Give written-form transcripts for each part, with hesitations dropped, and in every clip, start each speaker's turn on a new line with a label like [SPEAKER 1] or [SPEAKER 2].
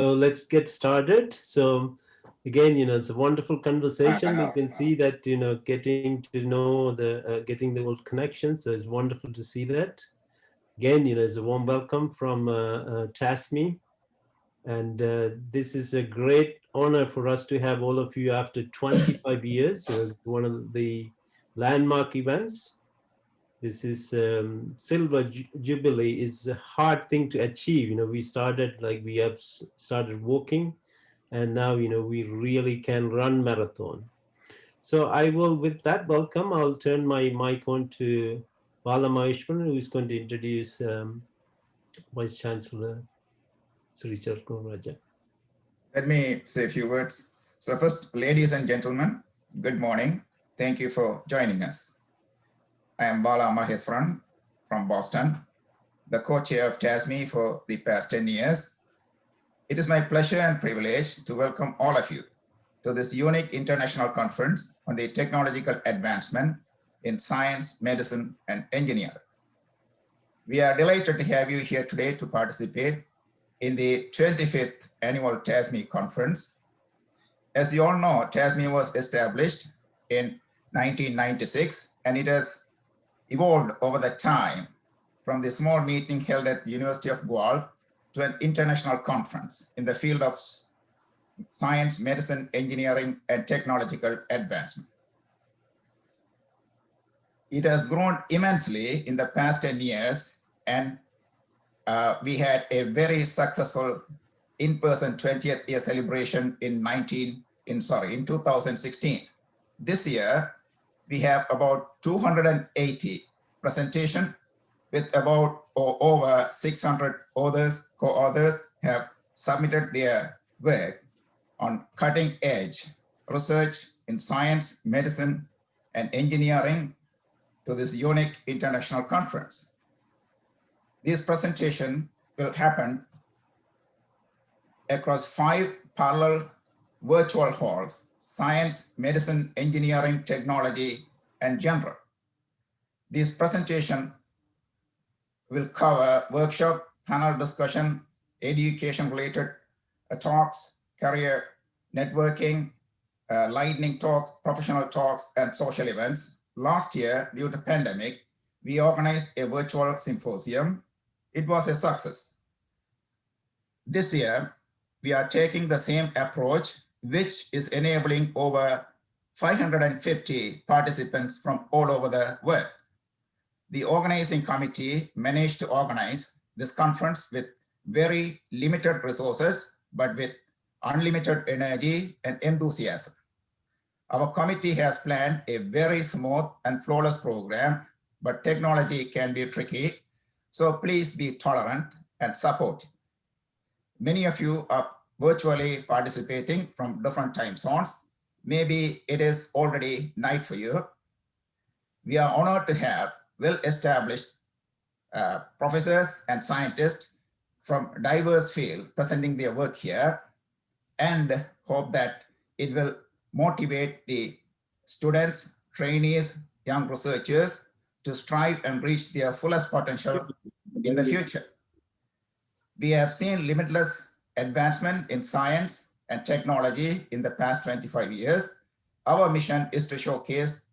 [SPEAKER 1] So let's get started. So again, it's a wonderful conversation. You can see that, getting to know getting the old connection. So it's wonderful to see that. Again, it's a warm welcome from TASME. And this is a great honor for us to have all of you after 25 years. It's one of the landmark events. This is Silver Jubilee is a hard thing to achieve. We started we have started walking, and now we really can run marathon. So I will, with that welcome, I'll turn my mic on to Bala Maheshwaran, who is going to introduce Vice Chancellor Sri Raja.
[SPEAKER 2] Let me say a few words. So first, ladies and gentlemen, good morning. Thank you for joining us. I am Bala Maheshwaran from Boston, the co-chair of TASME for the past 10 years. It is my pleasure and privilege to welcome all of you to this unique international conference on the technological advancement in science, medicine, and engineering. We are delighted to have you here today to participate in the 25th annual TASME conference. As you all know, TASME was established in 1996, and it has evolved over the time from the small meeting held at University of Guelph to an international conference in the field of science, medicine, engineering, and technological advancement. It has grown immensely in the past 10 years, and we had a very successful in-person 20th year celebration in 2016. This year, we have about 280 presentations with about over 600 authors, co-authors have submitted their work on cutting-edge research in science, medicine, and engineering to this unique international conference. This presentation will happen across 5 parallel virtual halls: science, medicine, engineering, technology, and general. This presentation will cover workshop, panel discussion, education-related talks, career networking, lightning talks, professional talks, and social events. Last year, due to pandemic, we organized a virtual symposium. It was a success. This year, we are taking the same approach, which is enabling over 550 participants from all over the world. The organizing committee managed to organize this conference with very limited resources, but with unlimited energy and enthusiasm. Our committee has planned a very smooth and flawless program, but technology can be tricky, so please be tolerant and supportive. Many of you are virtually participating from different time zones. Maybe it is already night for you. We are honored to have well-established professors and scientists from diverse fields presenting their work here, and hope that it will motivate the students, trainees, young researchers to strive and reach their fullest potential in the future. We have seen limitless advancement in science and technology in the past 25 years. Our mission is to showcase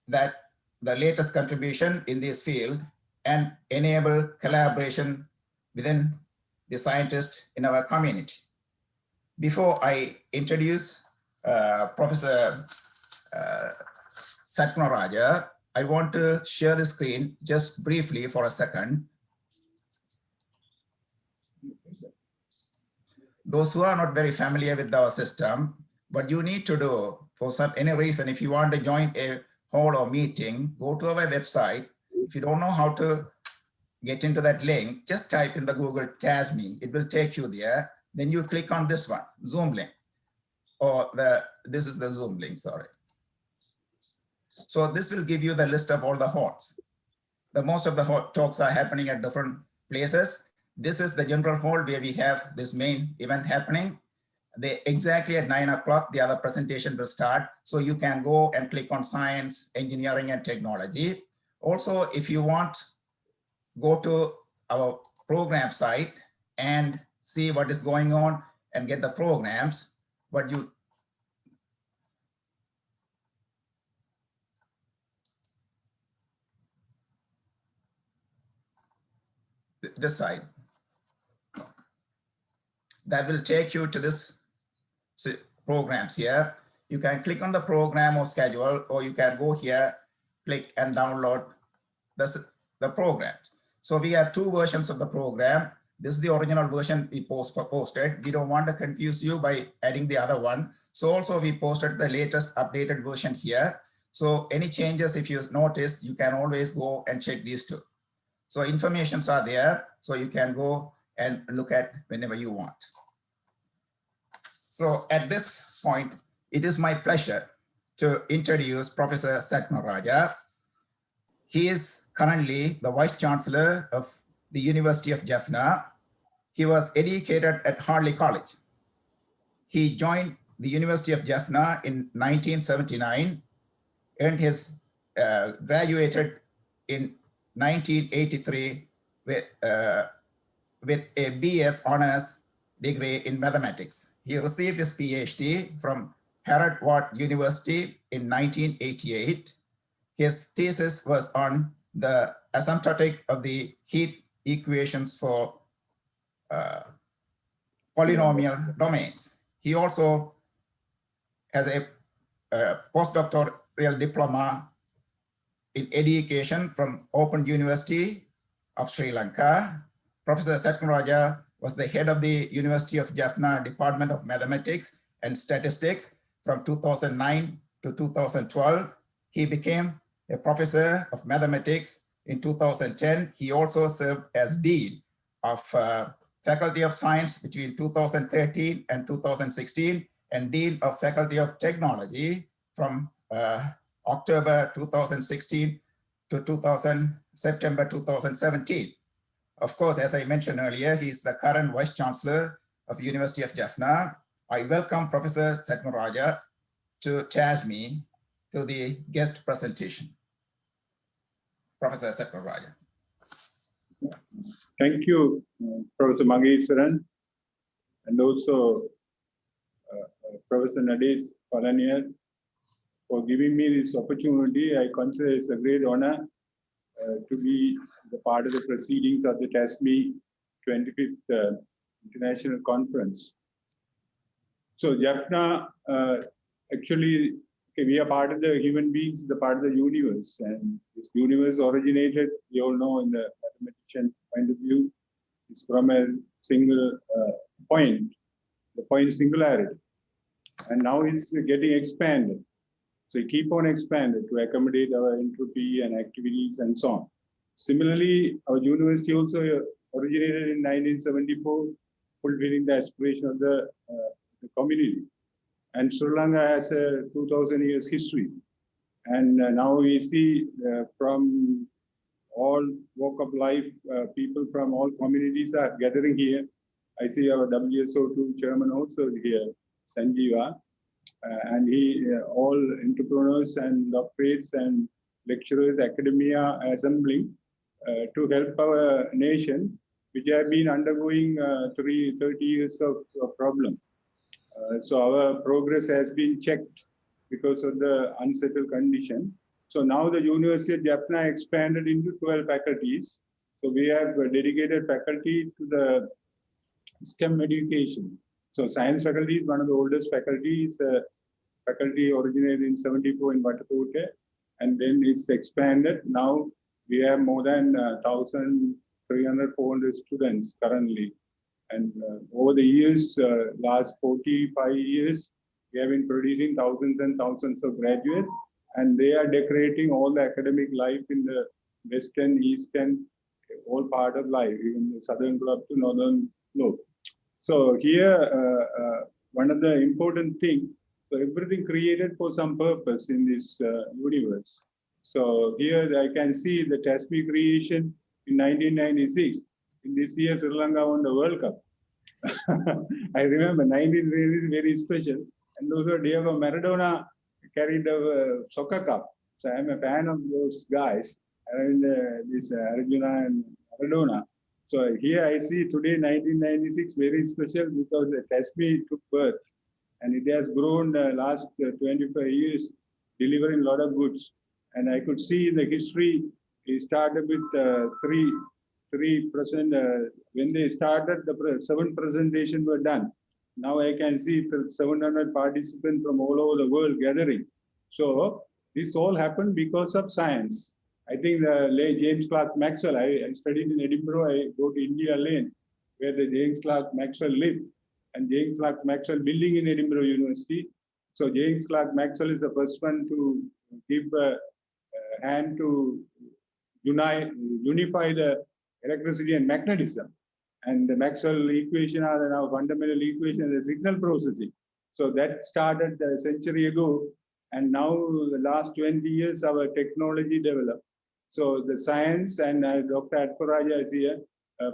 [SPEAKER 2] that the latest contribution in this field and enable collaboration within the scientists in our community. Before I introduce Professor Satnaraja, I want to share the screen just briefly for a second. Those who are not very familiar with our system, what you need to do for any reason, if you want to join a hall or meeting, go to our website. If you don't know how to get into that link, just type in the Google TASME. It will take you there. Then you click on this one, Zoom link, or this is the Zoom link, sorry. So this will give you the list of all the halls. Most of the talks are happening at different places. This is the general hall where we have this main event happening. Exactly at 9 o'clock, the other presentation will start. So you can go and click on science, engineering, and technology. Also, if you want, go to our program site and see what is going on and get the programs, but you this side. That will take you to this programs here. You can click on the program or schedule, or you can go here, click and download the programs. So we have two versions of the program. This is the original version we posted. We don't want to confuse you by adding the other one. So also we posted the latest updated version here. So any changes, if you notice, you can always go and check these two. So informations are there, so you can go and look at whenever you want. So at this point, it is my pleasure to introduce Professor Satmaraja. He is currently the Vice Chancellor of the University of Jaffna. He was educated at Harley College. He joined the University of Jaffna in 1979, earned his graduated in 1983 with a BS honors degree in mathematics. He received his PhD from Harvard University in 1988. His thesis was on the asymptotic of the heat equations for polynomial domains. He also has a postdoctoral diploma in education from Open University of Sri Lanka. Professor Satmaraja was the head of the University of Jaffna Department of Mathematics and Statistics from 2009 to 2012. He became a professor of mathematics in 2010. He also served as Dean of Faculty of Science between 2013 and 2016, and Dean of Faculty of Technology from October 2016 to September 2017. Of course, as I mentioned earlier, he's the current Vice Chancellor of University of Jaffna. I welcome Professor Satmaraja to TASME to the guest presentation. Professor Satmaraja.
[SPEAKER 3] Thank you, Professor Mangeeswaran, and also Professor Nadesh Palanier for giving me this opportunity. I consider it's a great honor to be the part of the proceedings of the TASME 25th International Conference. So Jaffna, actually, we are part of the human beings, the part of the universe, and this universe originated, we all know, in the mathematician point of view, it's from a single point, the point singularity, and now it's getting expanded. So we keep on expanding to accommodate our entropy and activities and so on. Similarly, our university also originated in 1974, fulfilling the aspiration of the community. And Sri Lanka has a 2000 years history. And now we see from all walk of life, people from all communities are gathering here. I see our WSO2 chairman also here, Sanjeeva. And all entrepreneurs and doctorates and lecturers, academia assembling to help our nation, which have been undergoing 30 years of problem. So our progress has been checked because of the unsettled condition. So now the University of Jaffna expanded into 12 faculties. So we have a dedicated faculty to the STEM education. So science faculty is one of the oldest faculties. Faculty originated in 74 in Vatakote, and then it's expanded. Now we have more than 1,300, 400 students currently. And over the years, last 45 years, we have been producing thousands and thousands of graduates, and they are decorating all the academic life in the Western, Eastern, all part of life, even the Southern Globe to Northern Globe. So here, one of the important things, so everything created for some purpose in this universe. So here I can see the TASME creation in 1996. In this year, Sri Lanka won the World Cup. I remember 1990 is very special. And also Diego Maradona carried the soccer cup. So I'm a fan of those guys. And this Arjuna and Maradona. So here I see today 1996 very special because the TASME took birth and it has grown last 25 years, delivering a lot of goods. And I could see in the history, it started with three present. When they started, the 7 presentations were done. Now I can see 700 participants from all over the world gathering. So this all happened because of science. I think the late James Clerk Maxwell, I studied in Edinburgh, I go to India Lane, where the James Clerk Maxwell lived, and James Clerk Maxwell building in Edinburgh University. So James Clerk Maxwell is the first one to give a hand to unify the electricity and magnetism. And the Maxwell equation are now fundamental equation of the signal processing. So that started a century ago. And now the last 20 years, our technology developed. So the science, and Dr. Atparaja is here,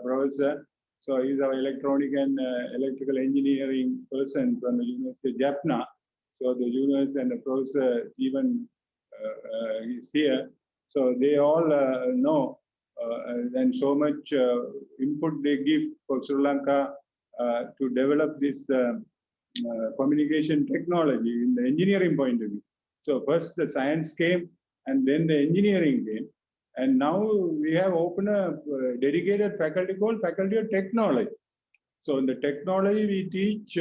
[SPEAKER 3] professor. So he's our electronic and electrical engineering person from the University of Jaffna. So the university and the professor even is here. So they all know and so much input they give for Sri Lanka to develop this communication technology in the engineering point of view. So first the science came and then the engineering came. And now we have opened a dedicated faculty called Faculty of Technology. So in the technology we teach,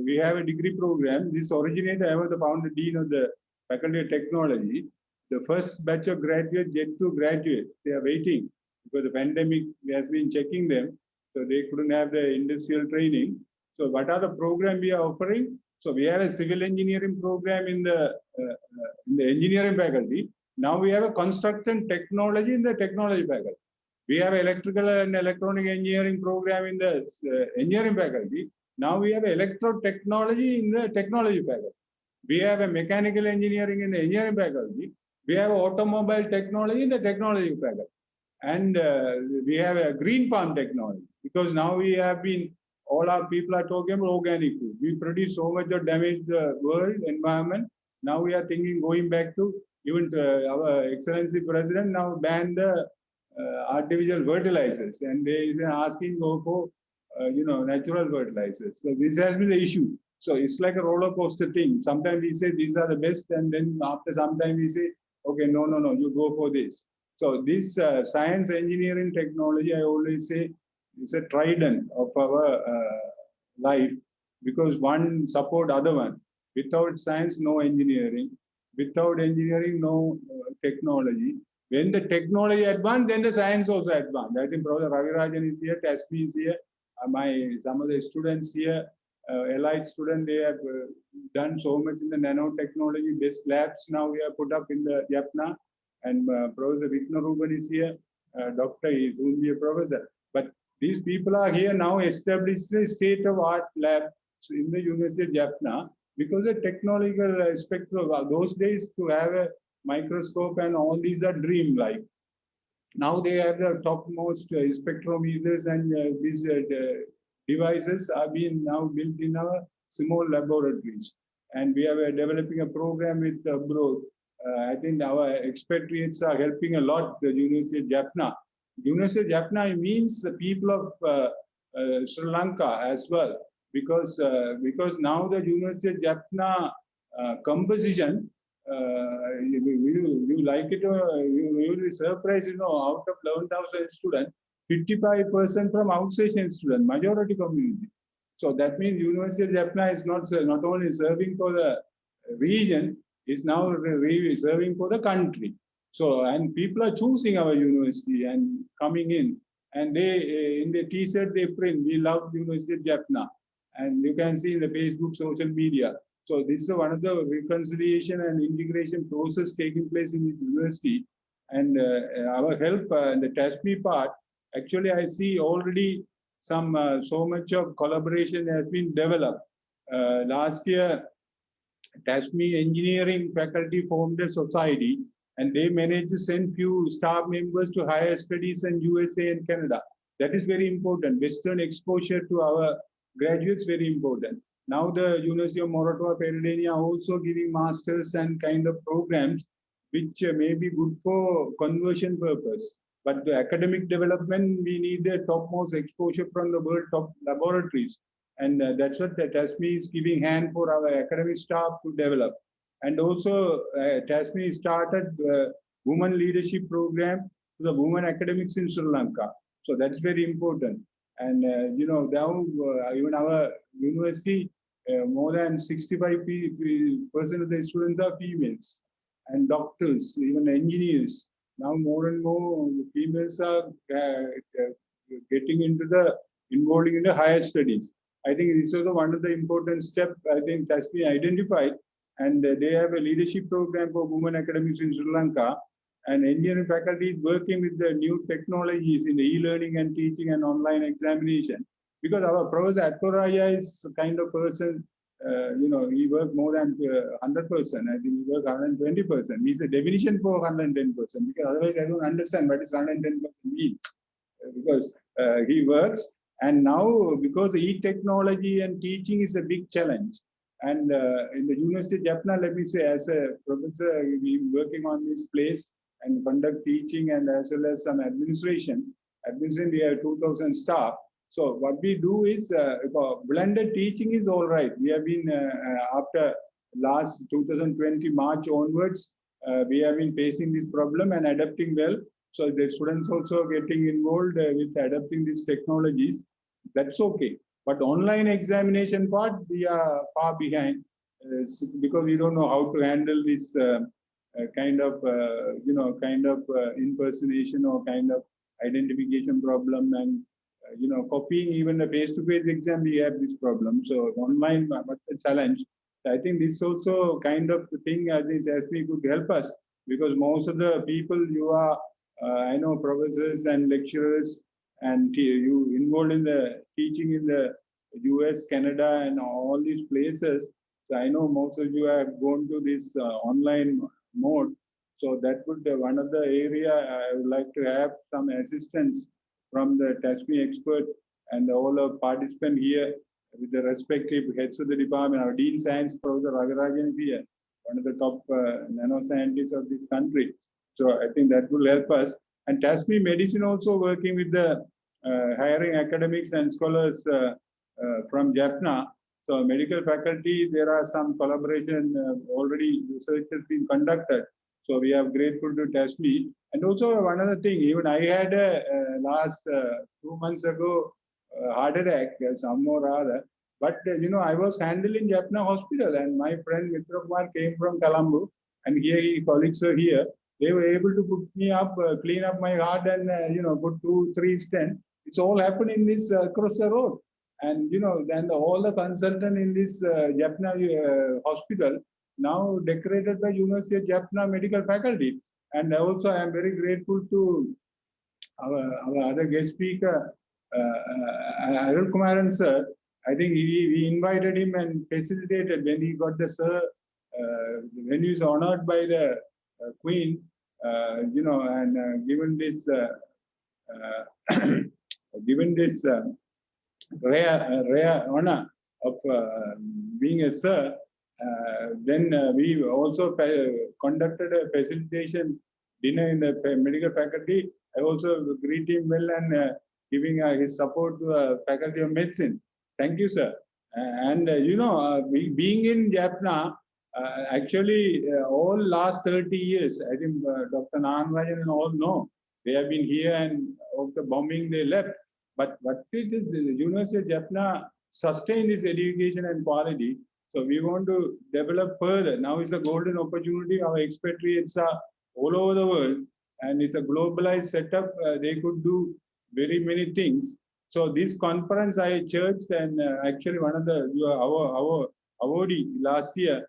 [SPEAKER 3] we have a degree program. This originated, I was the founder dean of the Faculty of Technology. The first batch of graduates yet to graduate. They are waiting because the pandemic has been checking them. So they couldn't have the industrial training. So what are the programs we are offering? So we have a civil engineering program in the engineering faculty. Now we have a construction technology in the technology faculty. We have electrical and electronic engineering program in the engineering faculty. Now we have electro-technology in the technology faculty. We have a mechanical engineering in the engineering faculty. We have automobile technology in the technology faculty. And we have a green farm technology because now we have been, all our people are talking about organic food. We produce so much of damage the world environment. Now we are thinking going back to even our Excellency President now banned the artificial fertilizers, and they are asking for natural fertilizers. So this has been the issue. So it's like a roller coaster thing. Sometimes we say these are the best, and then after some time we say, okay, no, you go for this. So this science, engineering, technology, I always say, is a trident of our life because one support other one. Without science, no engineering. Without engineering, no technology. When the technology advanced, then the science also advanced. I think Professor Ravirajan is here, TASME is here. Some of the students here, allied students, they have done so much in the nanotechnology. Best labs now we have put up in the Jaffna. And Professor Viknaruban is here. Doctor is will be a professor. But these people are here now established a state-of-art lab in the University of Jaffna because the technological aspect of those days to have a microscope and all these are dream-like. Now they have the topmost spectrometers and these devices are being now built in our small laboratories. And we are developing a program with abroad. I think our expatriates are helping a lot, the University of Jaffna. University of Jaffna means the people of Sri Lanka as well, because now the University of Jaffna composition, you like it or you will be surprised, out of 11,000 students, 55% from outside students, majority community. So that means University of Jaffna is not only serving for the region, is now serving for the country. So, and people are choosing our university and coming in, and they, in the t-shirt they print, we love University of Jaffna. And you can see in the Facebook, social media. So this is one of the reconciliation and integration process taking place in this university. And our help in the TASME part, actually I see already some, so much of collaboration has been developed. Last year, TASME engineering faculty formed a society and they managed to send few staff members to higher studies in USA and Canada. That is very important. Western exposure to our graduates very important. Now the University of Moratuwa Peradeniya also giving masters and kind of programs which may be good for conversion purpose. But the academic development, we need the topmost exposure from the world top laboratories. And that's what the TASME is giving hand for our academic staff to develop. And also, TASME started women leadership program to the women academics in Sri Lanka. So that's very important. And now even our university, more than 65% of the students are females, and doctors, even engineers. Now more and more females are getting involved in the higher studies. I think this is one of the important steps I think has been identified, and they have a leadership program for women academics in Sri Lanka, and engineering faculty is working with the new technologies in the e-learning and teaching and online examination. Because our Professor Attoraya is the kind of person, he worked more than 100%. I think he worked 120%. He's a definition for 110%, because otherwise I don't understand what is 110% means. Because he works, and now because e-technology and teaching is a big challenge. And in the University of Jaffna, let me say, as a professor, we're working on this place and conduct teaching and as well as some administration. Administration, we have 2,000 staff. So what we do is, blended teaching is all right. We have been, after last 2020 March onwards, we have been facing this problem and adapting well. So the students also getting involved with adapting these technologies. That's okay. But online examination part, we are far behind because we don't know how to handle this kind of impersonation or kind of identification problem, and copying even the face-to-face exam, we have this problem. So online, what's the challenge? I think this also kind of thing I think TASME could help us, because most of the people you are, I know professors and lecturers, and you involved in the teaching in the US, Canada, and all these places. So I know most of you have gone to this online mode. So that would be one of the area I would like to have some assistance from the TASME expert and all the participants here with the respective heads of the department. Our Dean Science, Professor Ragarajan, is here, one of the top nanoscientists of this country. So I think that will help us. And TASME Medicine also working with the hiring academics and scholars from Jaffna. So medical faculty, there are some collaboration, already research has been conducted. So we are grateful to TASME. And also one other thing, even I had last 2 months ago heart attack, some or other. But I was handling Jaffna Hospital, and my friend Mitra Kumar came from Colombo, and here his colleagues are here. They were able to put me up, clean up my heart, and put 2-3 stents. It's all happened in this across the road. And then all the consultant in this Jaffna hospital now decorated by University of Jaffna medical faculty. And also I am very grateful to our other guest speaker, Arul Kumaran sir. I think we invited him and facilitated when he got the sir, when he was honored by the Queen, and given this rare honor of being a sir. Then we also conducted a facilitation dinner in the medical faculty. I also greet him well and giving his support to the Faculty of Medicine. Thank you, sir. And being in Jaffna, actually all last 30 years, I think Dr. Nanrajan and all know, they have been here, and after bombing they left. But what it is, the University of Jaffna sustain this education and quality. So we want to develop further. Now is a golden opportunity. Our expatriates are all over the world, and it's a globalized setup. They could do very many things. So this conference I churched, and actually one of the our awardee last year,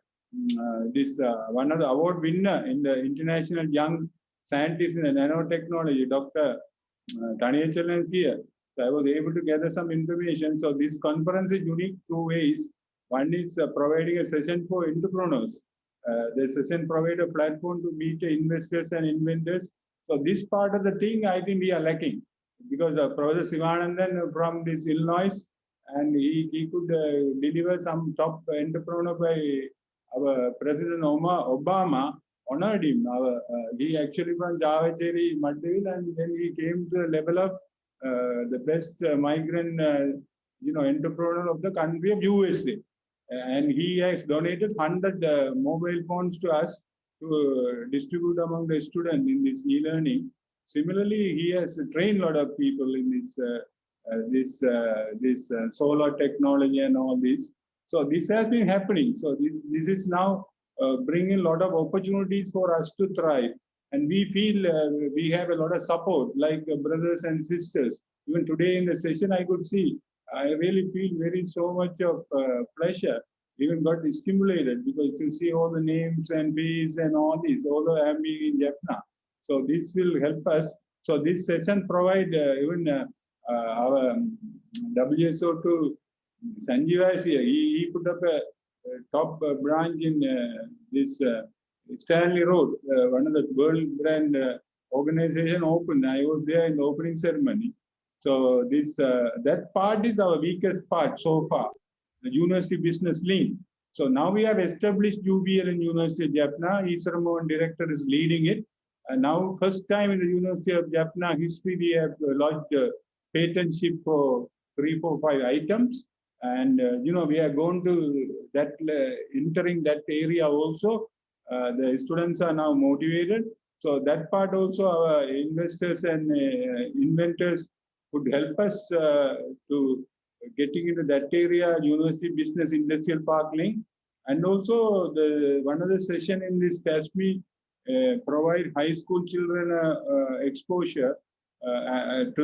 [SPEAKER 3] one of the award winner in the International Young Scientist in the Nanotechnology, Dr. Chancellor is here. So I was able to gather some information. So this conference is unique 2 ways. One is providing a session for entrepreneurs. The session provides a platform to meet investors and inventors. So this part of the thing, I think we are lacking, because Professor Sivanandan from this Illinois, and he could deliver some top entrepreneur by our President Obama honored him. He actually from Javacheri, Madhil, and then he came to the level of the best migrant, entrepreneur of the country of USA. And he has donated 100 mobile phones to us to distribute among the students in this e-learning. Similarly, he has trained a lot of people in this solar technology and all this. So this has been happening. So this is now bringing a lot of opportunities for us to thrive. And we feel we have a lot of support, like brothers and sisters. Even today in the session, I could see, I really feel so much of pleasure, even got stimulated, because to see all the names and fees and all this, although I am being in Jaffna. So this will help us. So this session provide even our WSO to Sanjeev is here. He put up a top branch in this Stanley Road, one of the world brand organization opened. I was there in the opening ceremony. So this that part is our weakest part so far, the University Business Link. So now we have established UBL in University of Jaffna. Isra Mohan director is leading it. And now first time in the University of Jaffna history, we have launched a patentship for 3, 4, 5 items. And, we are going to that, entering that area also. The students are now motivated. So that part also our investors and inventors would help us to getting into that area, University Business Industrial Park link. And also one of the session in this TASME provide high school children exposure to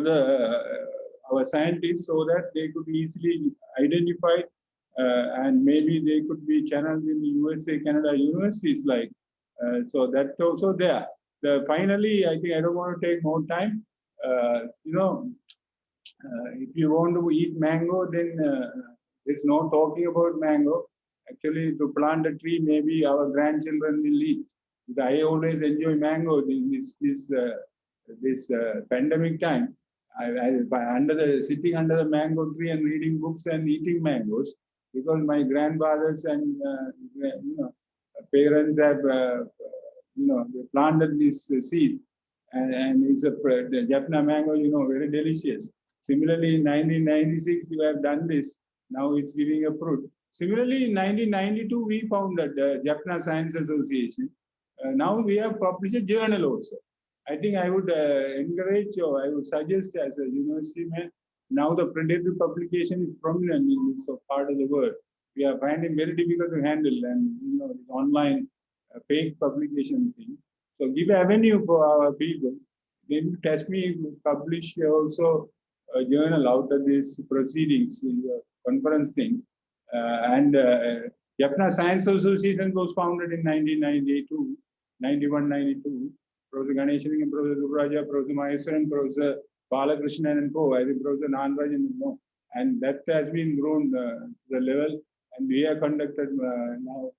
[SPEAKER 3] our scientists, so that they could easily identify and maybe they could be channeled in the USA, Canada universities like. So that's also there. Finally, I think I don't want to take more time. If you want to eat mango, then there's no talking about mango. Actually, to plant a tree, maybe our grandchildren will eat. I always enjoy mango in this pandemic time. Sitting under the mango tree and reading books and eating mangoes, because my grandfathers and parents have they planted this seed, and it's the Jaffna mango, very delicious. Similarly, in 1996 we have done this. Now it's giving a fruit. Similarly, in 1992 we founded the Jaffna Science Association. Now we have published a journal also. I think I would encourage, or I would suggest as a university man, now the printed publication is prominent in this part of the world. We are finding very difficult to handle, and the online fake publication thing. So give avenue for our people. Then TASME publish also a journal out of these proceedings, conference things. And Jaffna Science Association was founded in 1992, 91, 92. Professor Ganeshan, Professor Subraja, Professor Maheswaran, Professor Balakrishnan and co. I think Professor Nanrajan, and that has been grown to the level, and we have conducted now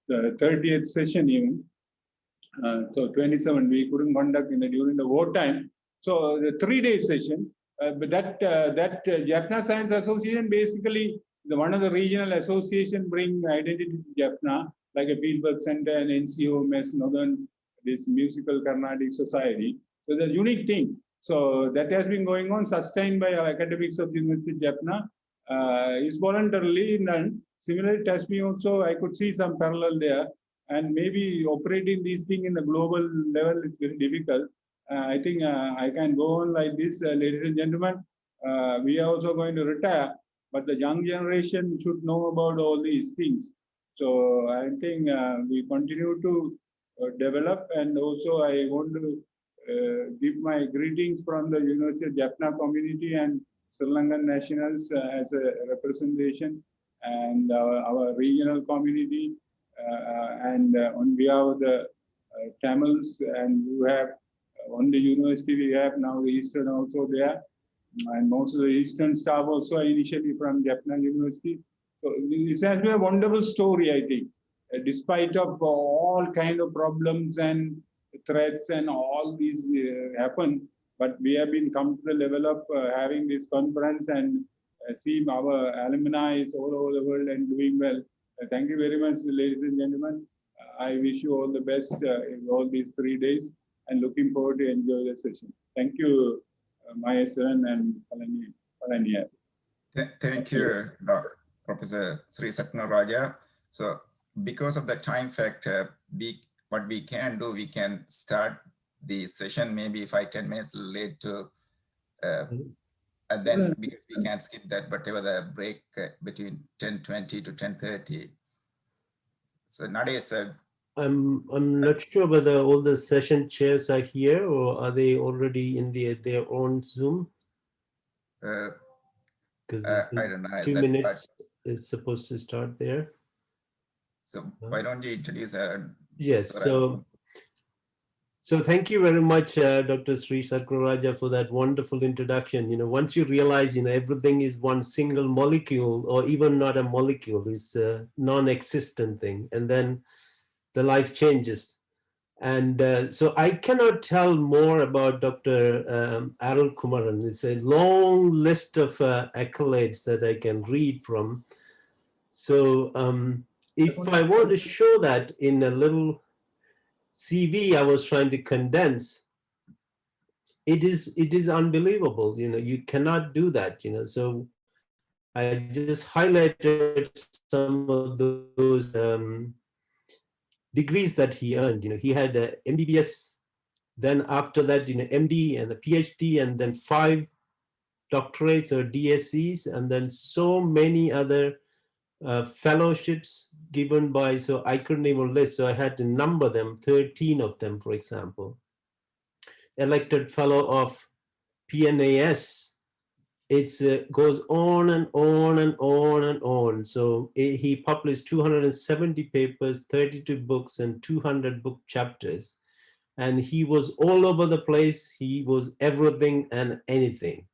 [SPEAKER 3] 30th session even. So 27 we couldn't conduct during the wartime. So the 3-day session, but that Jaffna Science Association basically one of the regional association bring identity to Jaffna, like a Fieldwork Center and NCO, MES, Northern, this musical Carnatic Society. So the unique thing. So that has been going on, sustained by our academics of the University of Jaffna. Is voluntarily done. Similarly, TASME also, I could see some parallel there. And maybe operating these things in the global level is very difficult. I think I can go on like this, ladies and gentlemen. We are also going to retire, but the young generation should know about all these things. So I think we continue to develop, and also I want to give my greetings from the University of Jaffna community and Sri Lankan nationals as a representation, and our regional community, and on behalf of the Tamils, and you have on the university we have now the Eastern also there, and most of the Eastern staff also initially from Jaffna University. So this has been a wonderful story, I think. Despite of all kind of problems and threats and all these happen, but we have been come to the level of having this conference and see our alumni is all over the world and doing well. Thank you very much, ladies and gentlemen. I wish you all the best in all these 3 days and looking forward to enjoy the session. Thank you, Mahesaran and Palaniya.
[SPEAKER 2] Thank you, Professor Sri Saknaraja. So because of the time factor, what we can do, we can start the session maybe 5-10 minutes late to, and then because we can't skip that, whatever the break between 10:20 to 10:30. So nowadays,
[SPEAKER 1] I'm not sure whether all the session chairs are here or are they already in their own Zoom? Because
[SPEAKER 2] I don't know.
[SPEAKER 1] 2 minutes is supposed to start there.
[SPEAKER 2] So why don't you introduce?
[SPEAKER 1] Yes. So thank you very much, Dr. Sri Saknaraja, for that wonderful introduction. Once you realize, everything is one single molecule, or even not a molecule, it's a non-existent thing, and then the life changes. And so I cannot tell more about Dr. Arul Kumaran. It's a long list of accolades that I can read from. So if I want to show that in a little CV I was trying to condense, it is unbelievable. You cannot do that. So I just highlighted some of those degrees that he earned. He had a MBBS, then after that, MD and a PhD, and then 5 doctorates or DSCs, and then so many other fellowships given by, so I couldn't even list, so I had to number them, 13 of them, for example. Elected fellow of PNAS. It goes on and on and on and on. So he published 270 papers, 32 books, and 200 book chapters. And he was all over the place. He was everything and anything.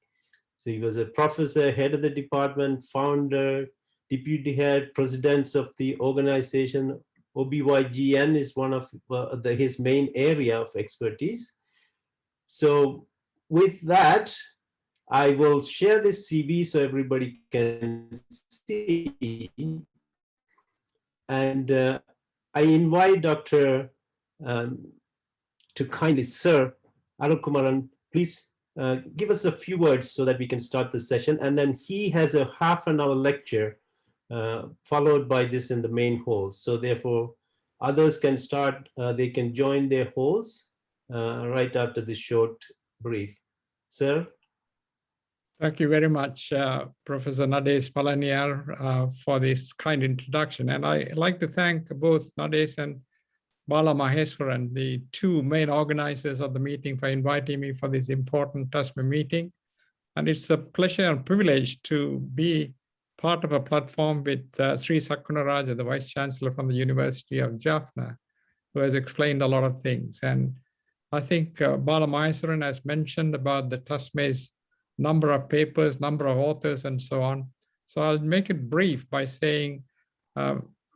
[SPEAKER 1] So he was a professor, head of the department, founder, deputy head, presidents of the organization. OBYGN is one of his main area of expertise. So with that, I will share this CV so everybody can see. And I invite Dr. To kindly, Sir Arul Kumaran, please give us a few words so that we can start the session. And then he has a half-an-hour lecture followed by this in the main hall. So therefore, others can start, they can join their halls right after this short brief. Sir?
[SPEAKER 4] Thank you very much, Professor Nadesh Palaniar, for this kind introduction. And I'd like to thank both Nadesh and Bala Maheswaran, the 2 main organizers of the meeting, for inviting me for this important TASME meeting. And it's a pleasure and privilege to be part of a platform with Sri Saknaraja, the Vice Chancellor from the University of Jaffna, who has explained a lot of things. And I think Bala Maheswaran has mentioned about the TASME's number of papers, number of authors, and so on. So I'll make it brief by saying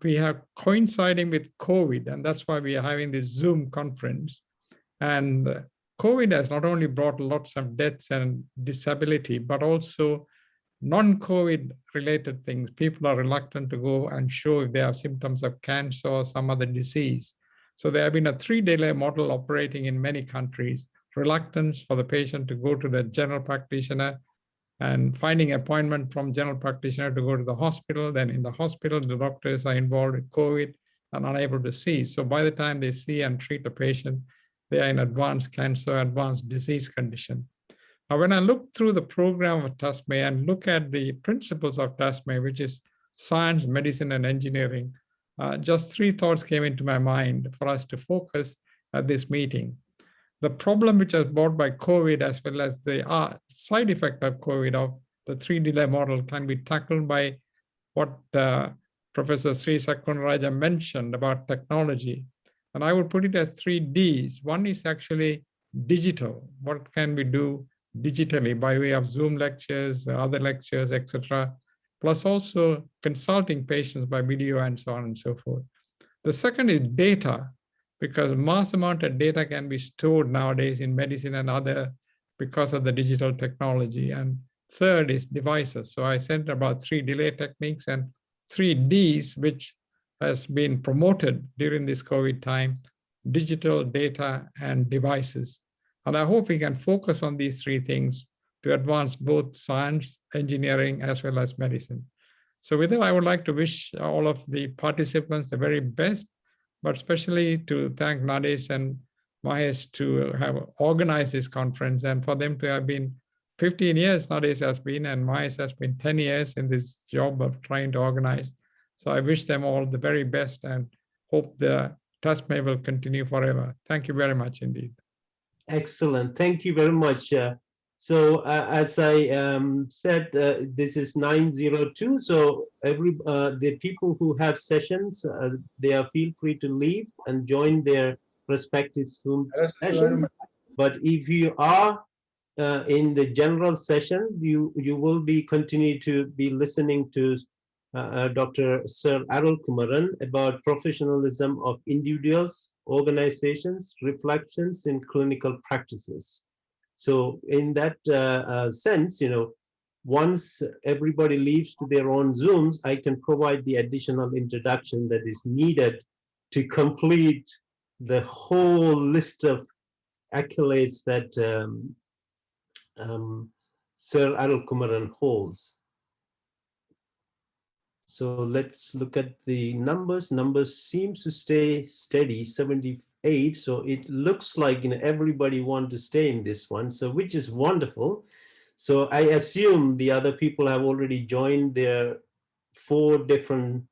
[SPEAKER 4] we have coinciding with COVID, and that's why we are having this Zoom conference. And COVID has not only brought lots of deaths and disability, but also non-COVID related things. People are reluctant to go and show if they have symptoms of cancer or some other disease. So there have been a 3-delay model operating in many countries. Reluctance for the patient to go to the general practitioner and finding appointment from general practitioner to go to the hospital. Then in the hospital, the doctors are involved with COVID and unable to see. So by the time they see and treat the patient, they are in advanced cancer, advanced disease condition. Now, when I look through the program of TASME and look at the principles of TASME, which is science, medicine, and engineering, just 3 thoughts came into my mind for us to focus at this meeting. The problem which was brought by COVID, as well as the side effect of COVID of the 3-delay model, can be tackled by what Professor Sri Saknaraja mentioned about technology. And I would put it as 3 Ds. One is actually digital. What can we do digitally by way of Zoom lectures, other lectures, etc. Plus also consulting patients by video and so on and so forth. The second is data, because mass amount of data can be stored nowadays in medicine and other because of the digital technology. And third is devices. So I said about 3 delay techniques and 3 Ds, which has been promoted during this COVID time: digital, data, and devices. And I hope we can focus on these three things to advance both science, engineering, as well as medicine. So with that, I would like to wish all of the participants the very best, but especially to thank Nadesh and Mahesh to have organized this conference, and for them to have been 15 years Nadesh has been, and Mahesh has been 10 years in this job of trying to organize. So I wish them all the very best and hope the TASME will continue forever. Thank you very much indeed.
[SPEAKER 1] Excellent. Thank you very much. As I said, this is 9:02. So the people who have sessions, they are feel free to leave and join their respective Zoom session. But if you are in the general session, you will be continue to be listening to Dr. Sir Arul Kumaran about professionalism of individuals, organizations, reflections in clinical practices. So in that sense, once everybody leaves to their own Zooms, I can provide the additional introduction that is needed to complete the whole list of accolades that Sir Arul Kumaran holds. So let's look at the numbers. Numbers seems to stay steady, 78. So it looks like everybody wants to stay in this one, so which is wonderful. So I assume the other people have already joined their 4 different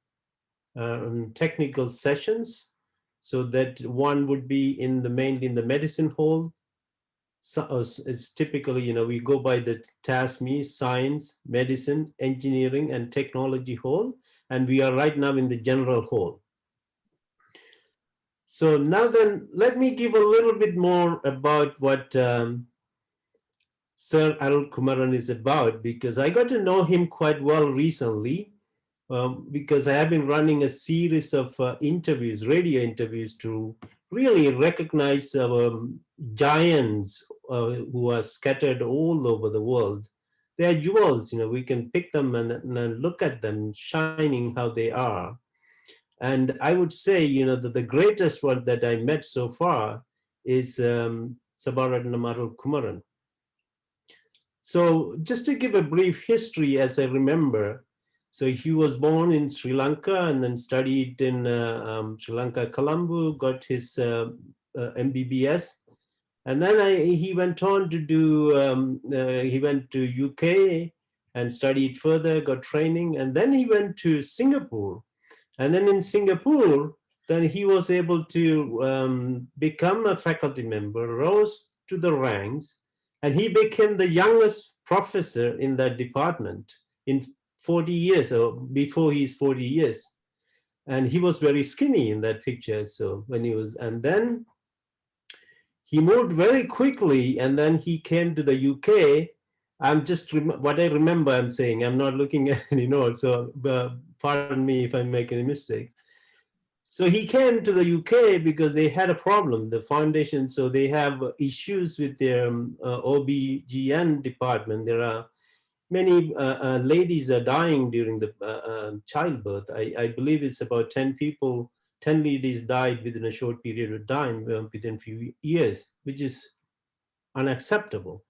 [SPEAKER 1] technical sessions. So that one would be mainly in the medicine hall. So it's typically, we go by the TASME, science, medicine, engineering, and technology hall, and we are right now in the general hall. So now then, let me give a little bit more about what Sir Arul Kumaran is about, because I got to know him quite well recently, because I have been running a series of interviews, radio interviews, to really recognize giants who are scattered all over the world. They are jewels, we can pick them and look at them shining how they are. And I would say, that the greatest one that I met so far is Sabaratnam Arul Kumaran. So just to give a brief history, as I remember, so he was born in Sri Lanka and then studied in Sri Lanka, Colombo, got his MBBS. And then he went on to do, he went to UK and studied further, got training. And then he went to Singapore. And then in Singapore, then he was able to become a faculty member, rose to the ranks, and he became the youngest professor in that department in 40 years, or before he's 40 years. And he was very skinny in that picture. So when he was, and then he moved very quickly, and then he came to the UK. I'm just, what I remember I'm saying, I'm not looking at any notes, so pardon me if I make any mistakes. So he came to the UK because they had a problem, the foundation. So they have issues with their OB/GYN department. There are many ladies are dying during the childbirth. I believe it's about 10 people, 10 ladies died within a short period of time, within a few years, which is unacceptable.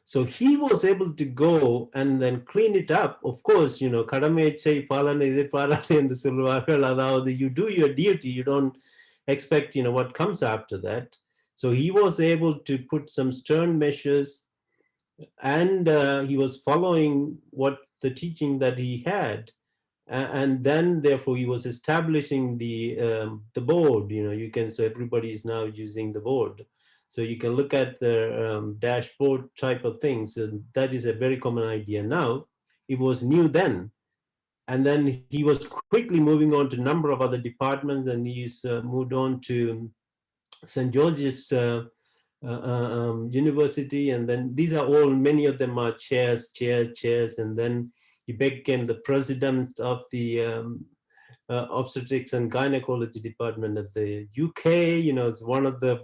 [SPEAKER 1] So he was able to go and then clean it up. Of course, you do your duty, you don't expect, what comes after that. So he was able to put some stern measures, and he was following what the teaching that he had. And then therefore he was establishing the board, so everybody is now using the board. So you can look at the dashboard type of things. And that is a very common idea now. It was new then. And then he was quickly moving on to a number of other departments, and he's moved on to St. George's University. And then these are all, many of them are chairs. And then he became the president of the obstetrics and gynecology department at the UK. It's one of the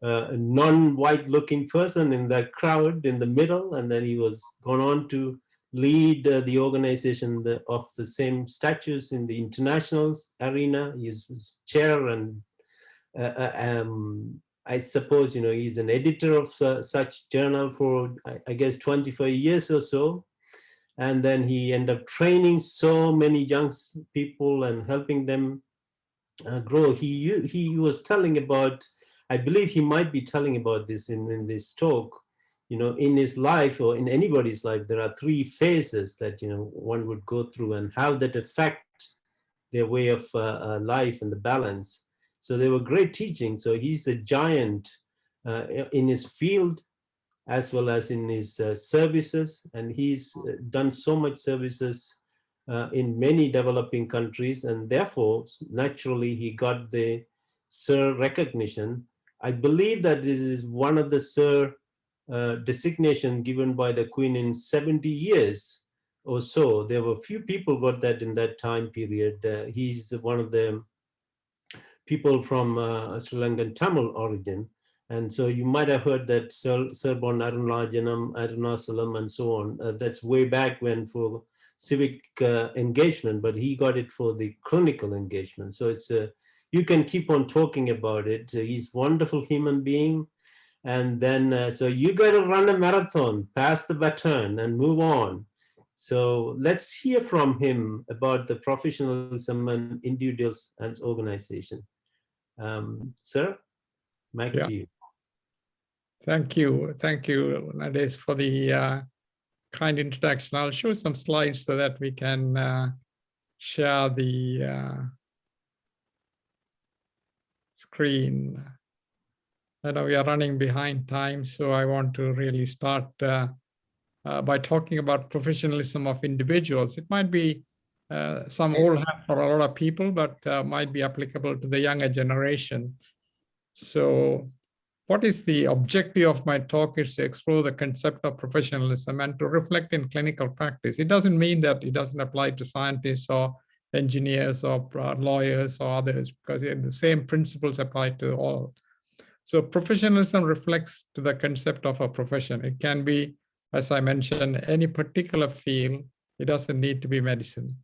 [SPEAKER 1] non-white looking person in that crowd in the middle. And then he was gone on to lead the organization of the same statutes in the international arena. He's chair, and I suppose, he's an editor of such journal for, I guess, 25 years or so. And then he ended up training so many young people and helping them grow. He was telling about, I believe he might be telling about this in this talk, in his life or in anybody's life, there are 3 phases that, one would go through and how that affect their way of life and the balance. So they were great teaching. So he's a giant in his field as well as in his services. And he's done so much services in many developing countries. And therefore, naturally, he got the Sir recognition. I believe that this is one of the Sir designation given by the Queen in 70 years or so. There were few people got that in that time period. He's one of the people from Sri Lankan Tamil origin. And so you might have heard that Serbon Arunalajanam, Arunasalam, and so on. That's way back when for civic engagement, but he got it for the clinical engagement. So it's you can keep on talking about it. He's a wonderful human being. And then, so you got to run a marathon, pass the baton and move on. So let's hear from him about the professionalism and individuals and organization. Sir, mic to you.
[SPEAKER 4] Thank you, Nades, for the kind introduction. I'll show some slides so that we can share the screen. I know we are running behind time, so I want to really start by talking about professionalism of individuals. It might be some old hat for a lot of people, but might be applicable to the younger generation. So what is the objective of my talk is to explore the concept of professionalism and to reflect in clinical practice. It doesn't mean that it doesn't apply to scientists or engineers or lawyers or others, because the same principles apply to all. So professionalism reflects to the concept of a profession. It can be, as I mentioned, any particular field. It doesn't need to be medicine.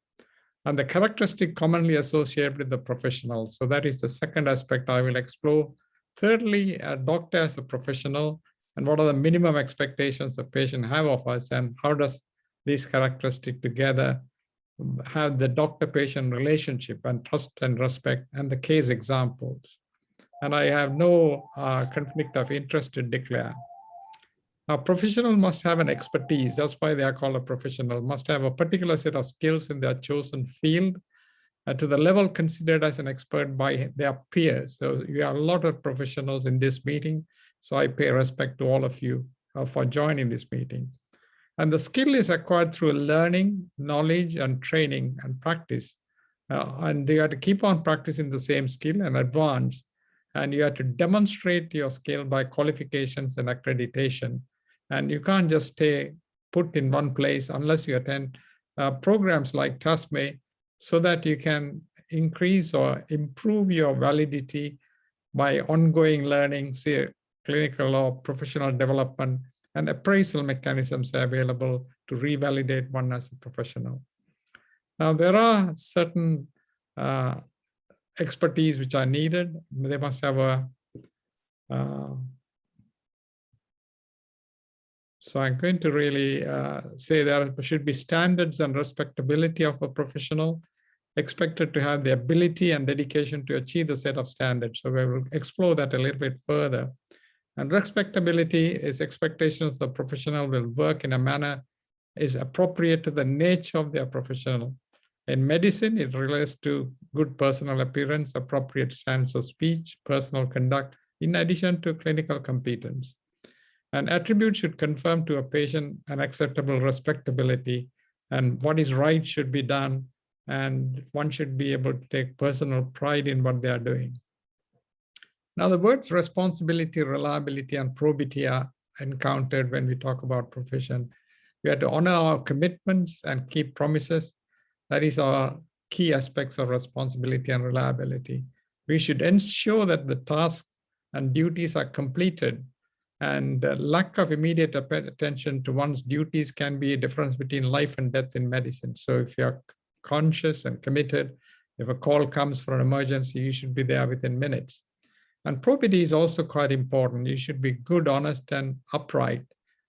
[SPEAKER 4] And the characteristic commonly associated with the professional. So that is the second aspect I will explore. Thirdly, a doctor as a professional, and what are the minimum expectations the patient have of us, and how does these characteristics together have the doctor-patient relationship and trust and respect, and the case examples. And I have no conflict of interest to declare. A professional must have an expertise. That's why they are called a professional. Must have a particular set of skills in their chosen field to the level considered as an expert by their peers. So you have a lot of professionals in this meeting. So I pay respect to all of you for joining this meeting. And the skill is acquired through learning, knowledge, and training and practice. And you have to keep on practicing the same skill and advance. And you have to demonstrate your skill by qualifications and accreditation. And you can't just stay put in one place unless you attend programs like TASME, so that you can increase or improve your validity by ongoing learning, say clinical or professional development, and appraisal mechanisms are available to revalidate one as a professional. Now, there are certain expertise which are needed. They must have a so I'm going to really say there should be standards and respectability of a professional, expected to have the ability and dedication to achieve the set of standards. So we will explore that a little bit further. And respectability is expectations the professional will work in a manner is appropriate to the nature of their professional. In medicine, it relates to good personal appearance, appropriate stance of speech, personal conduct, in addition to clinical competence. An attribute should confirm to a patient an acceptable respectability, and what is right should be done, and one should be able to take personal pride in what they are doing. Now, the words responsibility, reliability, and probity are encountered when we talk about profession. We have to honor our commitments and keep promises. That is our key aspects of responsibility and reliability. We should ensure that the tasks and duties are completed And lack of immediate attention to one's duties can be a difference between life and death in medicine. So if you're conscious and committed, if a call comes for an emergency, you should be there within minutes. And probity is also quite important. You should be good, honest, and upright,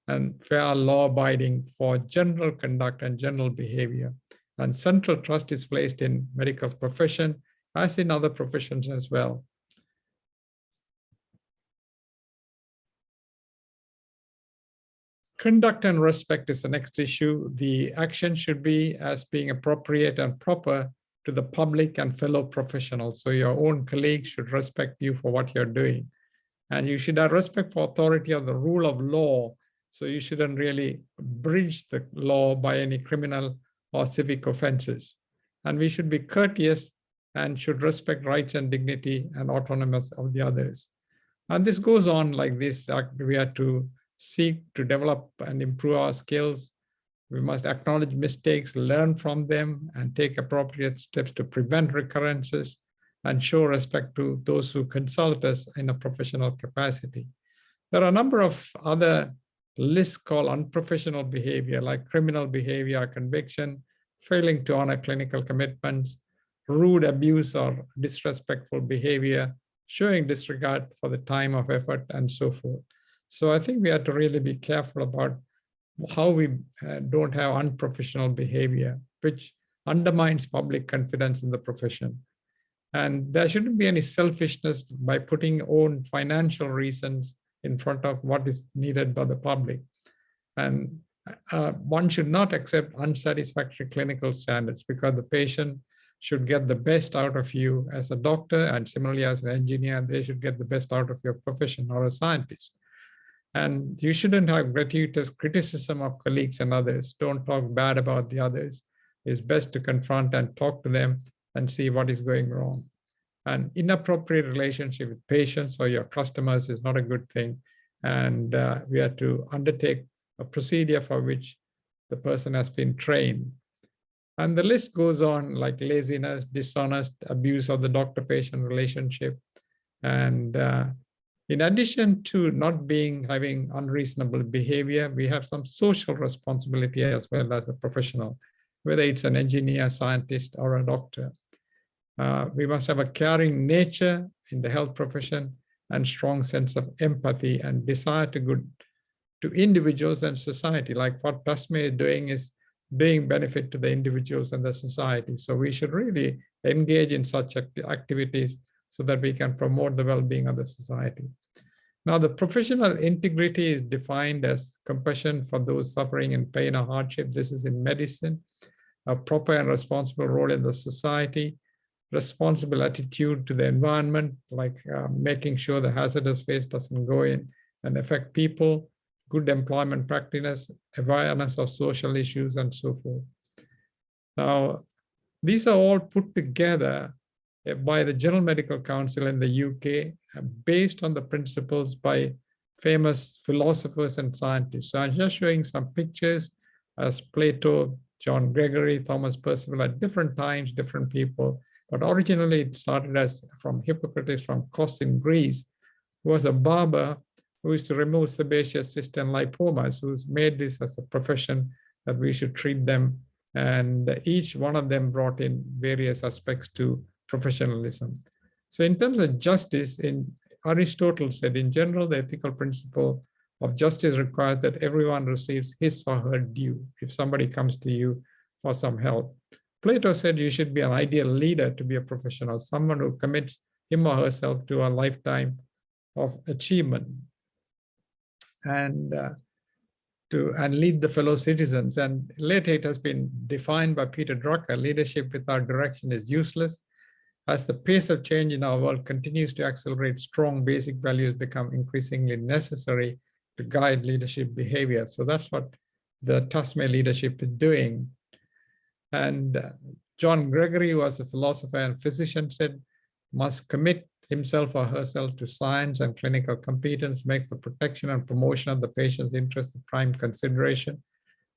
[SPEAKER 4] and fair, law-abiding for general conduct and general behavior. And central trust is placed in medical profession, as in other professions as well. Conduct and respect is the next issue. The action should be as being appropriate and proper to the public and fellow professionals. So your own colleagues should respect you for what you're doing. And you should have respect for authority of the rule of law. So you shouldn't really breach the law by any criminal or civic offenses. And we should be courteous and should respect rights and dignity and autonomy of the others. And this goes on like this. We have to seek to develop and improve our skills. We must acknowledge mistakes, learn from them, and take appropriate steps to prevent recurrences and show respect to those who consult us in a professional capacity. There are a number of other lists called unprofessional behavior, like criminal behavior, conviction, failing to honor clinical commitments, rude, abuse, or disrespectful behavior, showing disregard for the time of effort, and so forth. So I think we have to really be careful about how we don't have unprofessional behavior, which undermines public confidence in the profession. And there shouldn't be any selfishness by putting own financial reasons in front of what is needed by the public. And one should not accept unsatisfactory clinical standards, because the patient should get the best out of you as a doctor, and similarly as an engineer, they should get the best out of your profession, or a scientist. And you shouldn't have gratuitous criticism of colleagues and others. Don't talk bad about the others. It's best to confront and talk to them and see what is going wrong. An inappropriate relationship with patients or your customers is not a good thing. And we have to undertake a procedure for which the person has been trained. And the list goes on, like laziness, dishonest, abuse of the doctor-patient relationship. And in addition to not having unreasonable behavior, we have some social responsibility as well as a professional, whether it's an engineer, scientist, or a doctor. We must have a caring nature in the health profession and strong sense of empathy and desire to good to individuals and society. Like what TASME is doing is bringing benefit to the individuals and the society. So we should really engage in such activities so that we can promote the well-being of the society. Now, the professional integrity is defined as compassion for those suffering in pain or hardship. This is in medicine. A proper and responsible role in the society, responsible attitude to the environment, like making sure the hazardous waste doesn't go in and affect people, good employment practice, awareness of social issues, and so forth. Now, these are all put together by the General Medical Council in the UK, based on the principles by famous philosophers and scientists. So I'm just showing some pictures as Plato, John Gregory, Thomas Percival at different times, different people. But originally it started as from Hippocrates from Kos in Greece, who was a barber who used to remove sebaceous cysts and lipomas, who's made this as a profession that we should treat them. And each one of them brought in various aspects to professionalism. So in terms of justice, Aristotle said, in general, the ethical principle of justice requires that everyone receives his or her due if somebody comes to you for some help. Plato said you should be an ideal leader to be a professional, someone who commits him or herself to a lifetime of achievement and lead the fellow citizens. And later it has been defined by Peter Drucker, leadership without direction is useless. As the pace of change in our world continues to accelerate, strong basic values become increasingly necessary to guide leadership behavior. So that's what the TASME leadership is doing. And John Gregory, who was a philosopher and physician, said, must commit himself or herself to science and clinical competence, makes the protection and promotion of the patient's interest the prime consideration,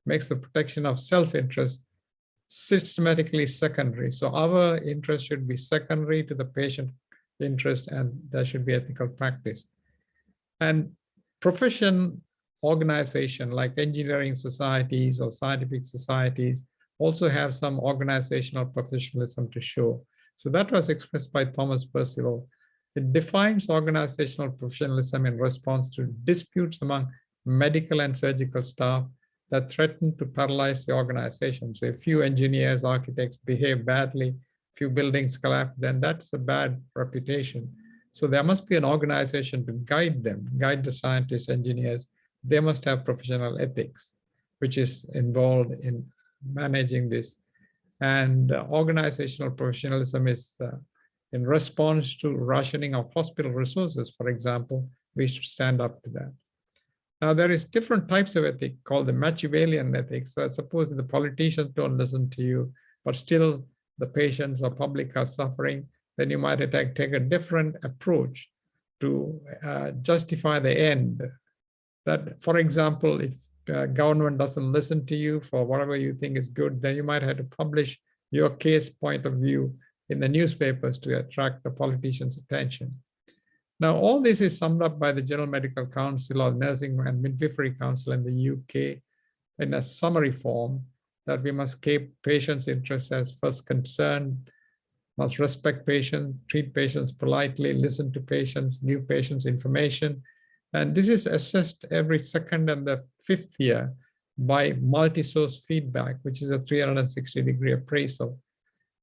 [SPEAKER 4] makes the protection of self-interest systematically secondary. So our interest should be secondary to the patient interest, and there should be ethical practice. And profession organization like engineering societies or scientific societies also have some organizational professionalism to show. So that was expressed by Thomas Percival. It defines organizational professionalism in response to disputes among medical and surgical staff that threaten to paralyze the organization. So if few engineers, architects behave badly, few buildings collapse, then that's a bad reputation. So there must be an organization to guide them, guide the scientists, engineers. They must have professional ethics, which is involved in managing this. And organizational professionalism is in response to rationing of hospital resources, for example, we should stand up to that. Now, there is different types of ethics called the Machiavellian ethics. So suppose the politicians don't listen to you, but still the patients or public are suffering, then you might take a different approach to justify the end. That, for example, if government doesn't listen to you for whatever you think is good, then you might have to publish your case point of view in the newspapers to attract the politicians' attention. Now, all this is summed up by the General Medical Council or Nursing and Midwifery Council in the UK in a summary form that we must keep patients' interests as first concern, must respect patients, treat patients politely, listen to patients, give patients information. And this is assessed every second and the fifth year by multi-source feedback, which is a 360-degree appraisal.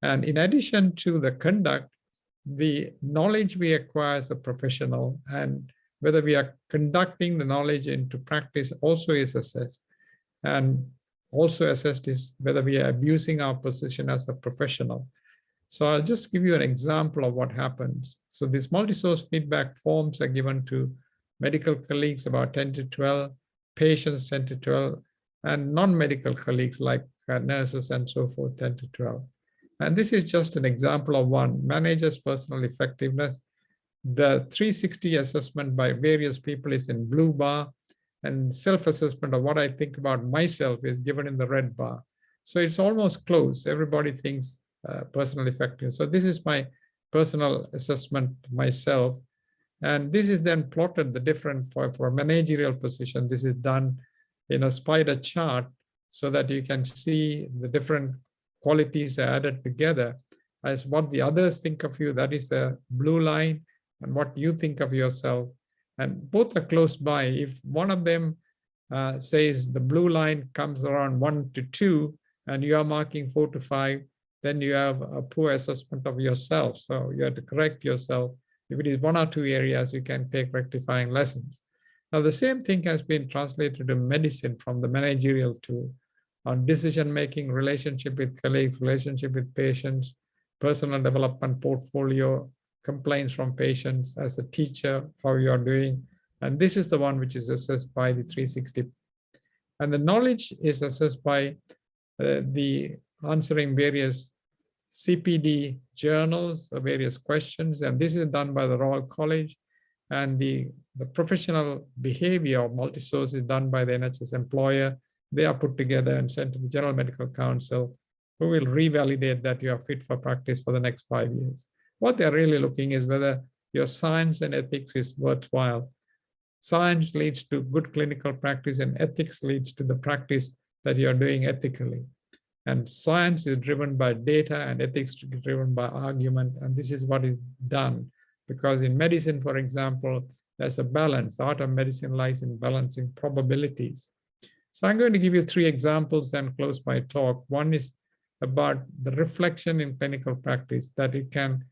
[SPEAKER 4] And in addition to the conduct, the knowledge we acquire as a professional and whether we are conducting the knowledge into practice also is assessed. And also assessed is whether we are abusing our position as a professional. So I'll just give you an example of what happens. So these multi-source feedback forms are given to medical colleagues, about 10 to 12, patients 10 to 12, and non-medical colleagues like nurses and so forth, 10 to 12. And this is just an example of one, managers' personal effectiveness. The 360 assessment by various people is in blue bar, and self-assessment of what I think about myself is given in the red bar. So it's almost close. Everybody thinks personal effectiveness. So this is my personal assessment myself. And this is then plotted the different for a managerial position. This is done in a spider chart so that you can see the different qualities are added together as what the others think of you. That is a blue line, and what you think of yourself. And both are close by. If one of them says the blue line comes around 1 to 2, and you are marking 4 to 5, then you have a poor assessment of yourself. So you have to correct yourself. If it is 1 or 2 areas, you can take rectifying lessons. Now, the same thing has been translated to medicine from the managerial tool on decision-making, relationship with colleagues, relationship with patients, personal development, portfolio, complaints from patients, as a teacher, how you are doing. And this is the one which is assessed by the 360. And the knowledge is assessed by the answering various CPD journals or various questions. And this is done by the Royal College. And the professional behavior of multi-source is done by the NHS employer. They are put together and sent to the General Medical Council, who will revalidate that you are fit for practice for the next 5 years. What they're really looking is whether your science and ethics is worthwhile. Science leads to good clinical practice, and ethics leads to the practice that you are doing ethically. And science is driven by data, and ethics is driven by argument. And this is what is done. Because in medicine, for example, there's a balance. The art of medicine lies in balancing probabilities. So I'm going to give you 3 examples and close my talk. One is about the reflection in clinical practice, that it can,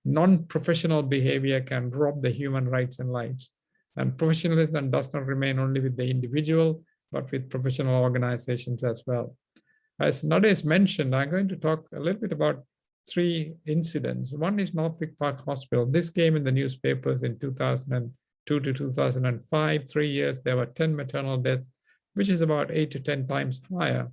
[SPEAKER 4] non-professional behavior can rob the human rights and lives. And professionalism does not remain only with the individual, but with professional organizations as well. As Nades mentioned, I'm going to talk a little bit about 3 incidents. One is Northwick Park Hospital. This came in the newspapers in 2002 to 2005. 3 years, there were 10 maternal deaths, which is about 8 to 10 times higher.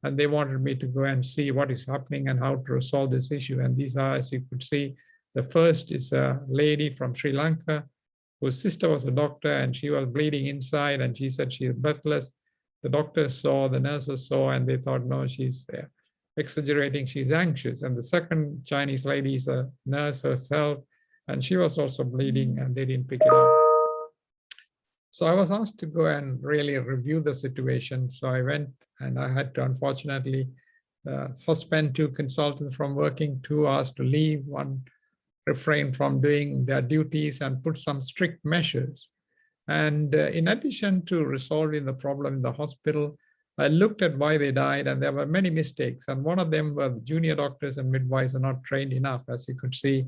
[SPEAKER 4] And they wanted me to go and see what is happening and how to resolve this issue. And these are, as you could see, the first is a lady from Sri Lanka whose sister was a doctor, and she was bleeding inside, and she said she is breathless. The doctors saw, the nurses saw, and they thought, no, she's exaggerating, she's anxious. And the second Chinese lady is a nurse herself, and she was also bleeding, and they didn't pick it up. So I was asked to go and really review the situation. So I went and I had to unfortunately suspend 2 consultants from working 2 hours to leave, 1 refrain from doing their duties, and put some strict measures. And in addition to resolving the problem in the hospital, I looked at why they died, and there were many mistakes. And one of them were junior doctors and midwives are not trained enough. As you could see,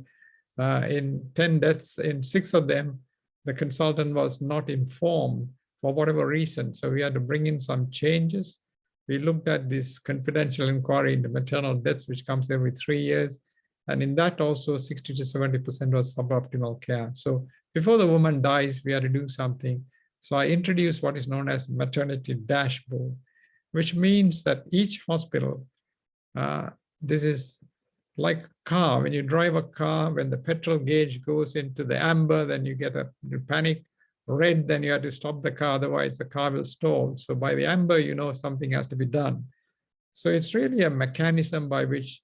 [SPEAKER 4] in 10 deaths, in 6 of them, the consultant was not informed for whatever reason. So we had to bring in some changes. We looked at this confidential inquiry into maternal deaths, which comes every 3 years. And in that also 60 to 70% was suboptimal care. So before the woman dies, we had to do something. So I introduced what is known as Maternity Dashboard, which means that each hospital, this is like a car. When you drive a car, when the petrol gauge goes into the amber, then you panic. Red, then you have to stop the car, otherwise the car will stall. So by the amber, you know something has to be done. So it's really a mechanism by which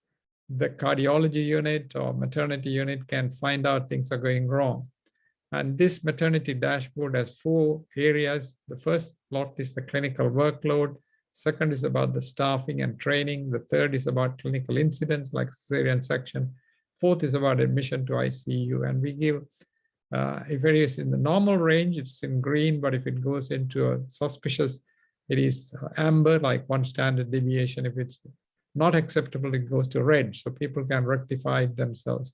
[SPEAKER 4] the cardiology unit or maternity unit can find out things are going wrong. And this maternity dashboard has 4 areas. The first lot is the clinical workload. Second is about the staffing and training. The third is about clinical incidents like cesarean section. Fourth is about admission to ICU. And we give, if it is in the normal range, it's in green, but if it goes into a suspicious, it is amber, like 1 standard deviation. If it's not acceptable, it goes to red, so people can rectify it themselves.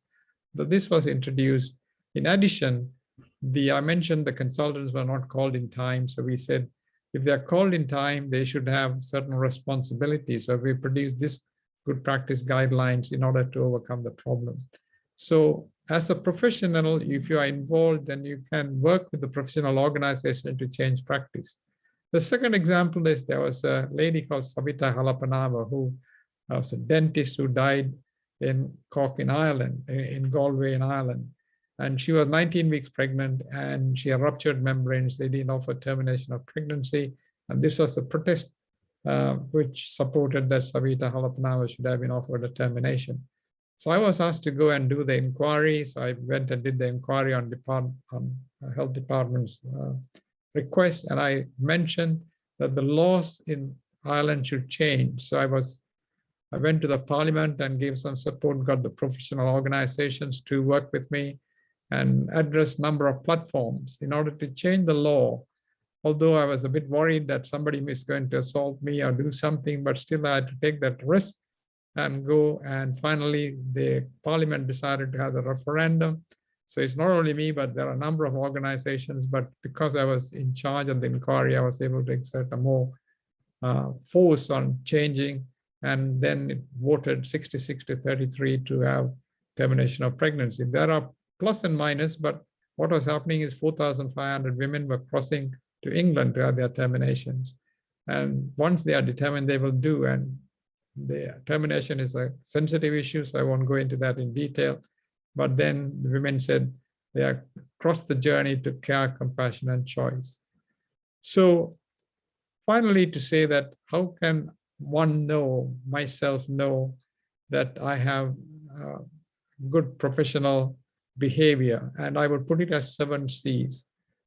[SPEAKER 4] So this was introduced. In addition, I mentioned the consultants were not called in time, so we said, if they're called in time, they should have certain responsibilities. So we produced this good practice guidelines in order to overcome the problem. So as a professional, if you are involved, then you can work with the professional organization to change practice. The second example is there was a lady called Savita Halapanava who was a dentist who died in Cork in Ireland, in Galway in Ireland. And she was 19 weeks pregnant and she had ruptured membranes. They didn't offer termination of pregnancy. And this was a protest which supported that Savita Halapanava should have been offered a termination. So I was asked to go and do the inquiry. So I went and did the inquiry on health department's request. And I mentioned that the laws in Ireland should change. So I went to the parliament and gave some support, got the professional organizations to work with me and address a number of platforms in order to change the law. Although I was a bit worried that somebody is going to assault me or do something, but still I had to take that risk and go. And finally, the parliament decided to have a referendum. So it's not only me, but there are a number of organizations. But because I was in charge of the inquiry, I was able to exert a more force on changing. And then it voted 66 to 33 to have termination of pregnancy. There are plus and minus, but what was happening is 4,500 women were crossing to England to have their terminations. And once they are determined, they will do. And the termination is a sensitive issue, so I won't go into that in detail. But then the women said they are crossed the journey to care, compassion, and choice. So finally, to say that how can one myself know that I have good professional behavior, and I would put it as 7 C's.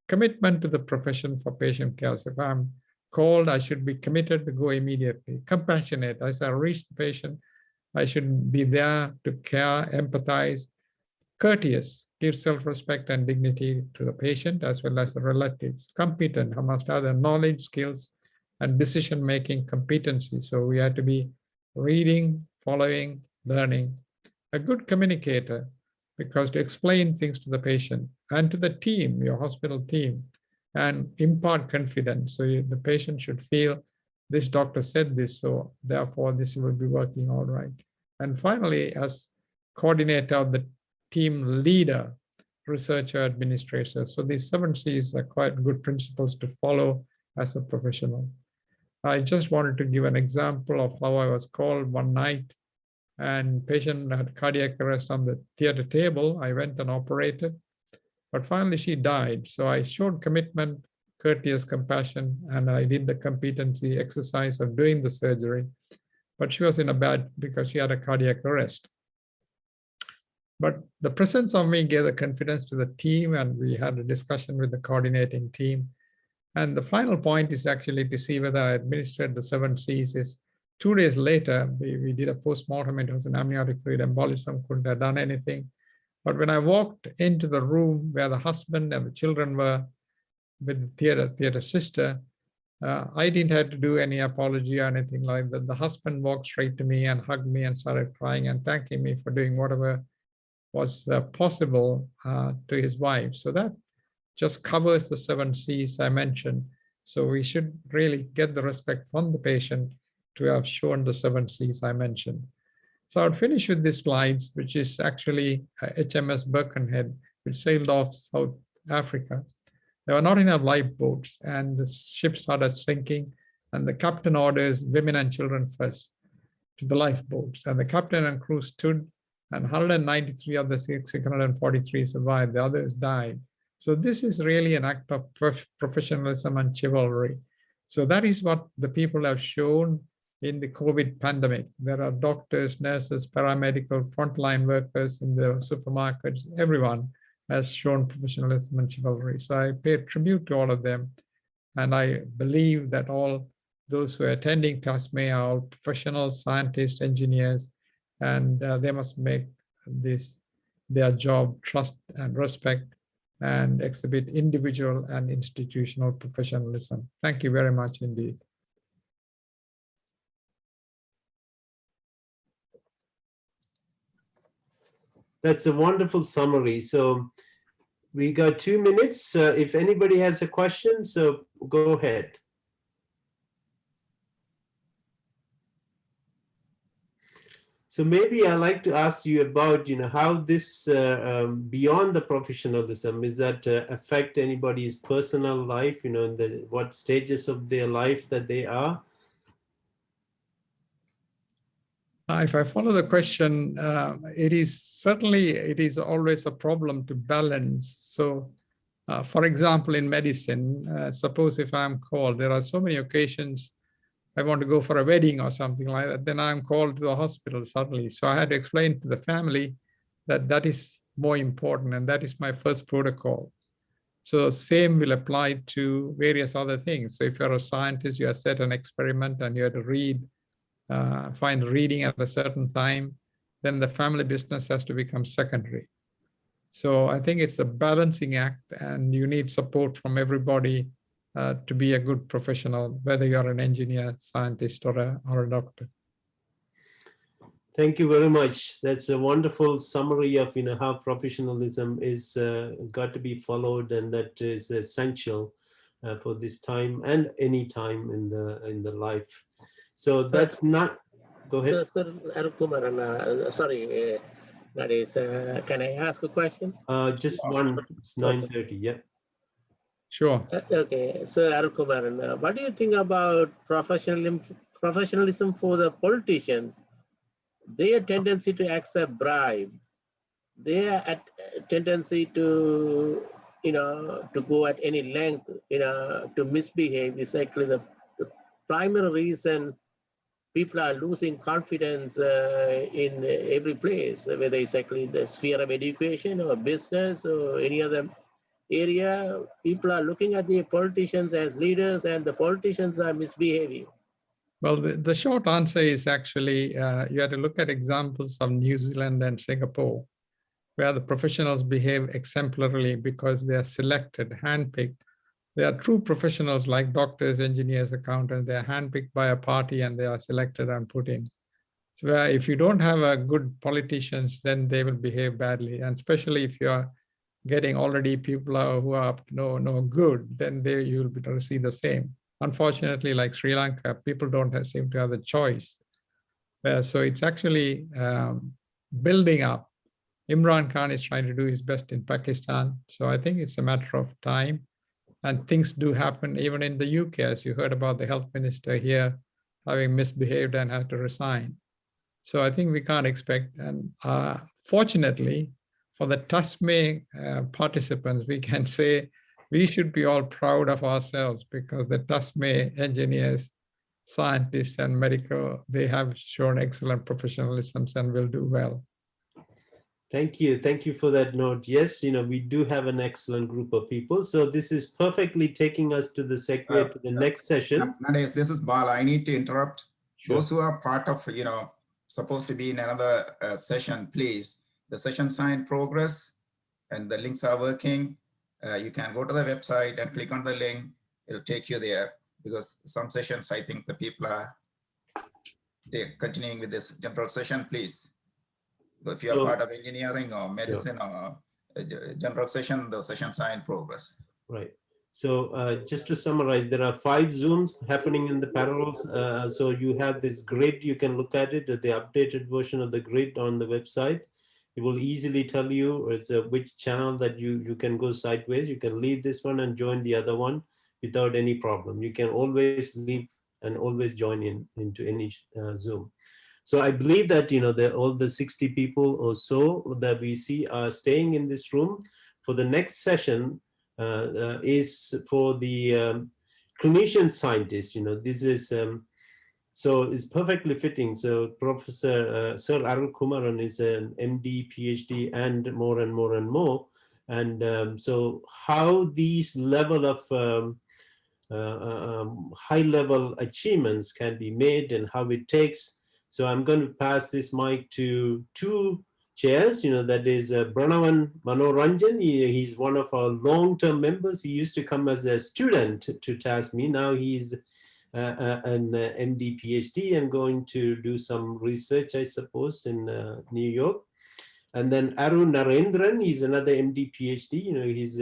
[SPEAKER 4] Commitment to the profession for patient care. So if I'm called, I should be committed to go immediately. Compassionate, as I reach the patient, I should be there to care, empathize. Courteous, give self-respect and dignity to the patient as well as the relatives. Competent, I must have the knowledge, skills, and decision-making competency. So we have to be reading, following, learning. A good communicator, because to explain things to the patient and to the team, your hospital team, and impart confidence. So the patient should feel this doctor said this, so therefore this will be working all right. And finally, as coordinator of the team leader, researcher, administrator. So these 7 C's are quite good principles to follow as a professional. I just wanted to give an example of how I was called one night and patient had cardiac arrest on the theater table. I went and operated, but finally she died. So I showed commitment, courteous compassion, and I did the competency exercise of doing the surgery, but she was in a bad because she had a cardiac arrest. But the presence of me gave the confidence to the team, and we had a discussion with the coordinating team. And the final point is actually to see whether I administered the 7 C's. Is 2 days later, we did a post-mortem. It was an amniotic fluid embolism, couldn't have done anything. But when I walked into the room where the husband and the children were with the theater sister, I didn't have to do any apology or anything like that. The husband walked straight to me and hugged me and started crying and thanking me for doing whatever was possible to his wife. So that just covers the 7 C's I mentioned. So we should really get the respect from the patient to have shown the 7 C's I mentioned. So I'll finish with these slides, which is actually HMS Birkenhead, which sailed off South Africa. There were not enough lifeboats, and the ship started sinking, and the captain orders women and children first to the lifeboats. And the captain and crew stood, and 193 of the 643 survived. The others died. So this is really an act of professionalism and chivalry. So that is what the people have shown in the COVID pandemic. There are doctors, nurses, paramedical, frontline workers in the supermarkets. Everyone has shown professionalism and chivalry. So I pay tribute to all of them. And I believe that all those who are attending TASME are all professionals, scientists, engineers, and they must make this their job, trust and respect, and exhibit individual and institutional professionalism. Thank you very much indeed.
[SPEAKER 1] That's a wonderful summary. So we got 2 minutes. If anybody has a question, so go ahead. So maybe I'd like to ask you about, how this beyond the professionalism, is that affect anybody's personal life, what stages of their life that they are?
[SPEAKER 4] If I follow the question, it is always a problem to balance. So, for example, in medicine, suppose if I'm called, there are so many occasions I want to go for a wedding or something like that, then I'm called to the hospital suddenly. So I had to explain to the family that that is more important, and that is my first protocol. So same will apply to various other things. So if you're a scientist, you have set an experiment and you have to read, find reading at a certain time, then the family business has to become secondary. So I think it's a balancing act, and you need support from everybody to be a good professional, whether you're an engineer, scientist, or a doctor.
[SPEAKER 1] Thank you very much. That's a wonderful summary of how professionalism is got to be followed, and that is essential for this time and any time in the life. So that's not. Go ahead.
[SPEAKER 5] Sir, sorry, Nadesh, can I ask a question?
[SPEAKER 1] Just one. It's 9:30. Yeah.
[SPEAKER 4] Sure.
[SPEAKER 5] Okay, so Arukumaran, what do you think about professionalism for the politicians? Their tendency to accept bribe, their tendency to, to go at any length, to misbehave is actually the primary reason people are losing confidence in every place, whether it's actually the sphere of education or business or any other area. People are looking at the politicians as leaders, and the politicians are misbehaving.
[SPEAKER 4] Well, the short answer is actually you have to look at examples of New Zealand and Singapore, where the professionals behave exemplarily because they are selected, handpicked. They are true professionals like doctors, engineers, accountants. They are handpicked by a party and they are selected and put in. So if you don't have a good politicians, then they will behave badly. And especially if you are getting already people who are no good, then you will receive the same. Unfortunately, like Sri Lanka, people don't seem to have a choice. So it's actually building up. Imran Khan is trying to do his best in Pakistan. So I think it's a matter of time. And things do happen even in the UK, as you heard about the health minister here having misbehaved and had to resign. So I think we can't expect, and fortunately for the TASME participants, we can say we should be all proud of ourselves, because the TASME engineers, scientists, and medical, they have shown excellent professionalism and will do well.
[SPEAKER 1] Thank you. Thank you for that note. Yes, we do have an excellent group of people. So this is perfectly taking us to the segue to the next session.
[SPEAKER 2] Nowadays, this is Bala. I need to interrupt.
[SPEAKER 1] Sure.
[SPEAKER 2] Those who are part of, supposed to be in another session, please. The sessions are in progress and the links are working. You can go to the website and click on the link. It'll take you there, because some sessions, I think the people are continuing with this general session, please. If you are part of engineering or medicine or general session, the sessions are in progress.
[SPEAKER 1] Right. So just to summarize, there are 5 Zooms happening in the parallel. So you have this grid, you can look at it, the updated version of the grid on the website. It will easily tell you which channel that you can go sideways. You can leave this one and join the other one without any problem. You can always leave and always join into any Zoom. So I believe that all the 60 people or so that we see are staying in this room. For the next session is for the clinician scientists. This is so it's perfectly fitting. So Professor Sir Arul Kumaran is an MD, PhD, and more and more and more. And so how these level of high-level achievements can be made and how it takes. So I'm going to pass this mic to 2 chairs, that is Pranavan Manoranjan. He's one of our long-term members. He used to come as a student to TASME. Now he's an MD, PhD, and going to do some research, I suppose, in New York. And then Arun Narendran, he's another MD, PhD. He's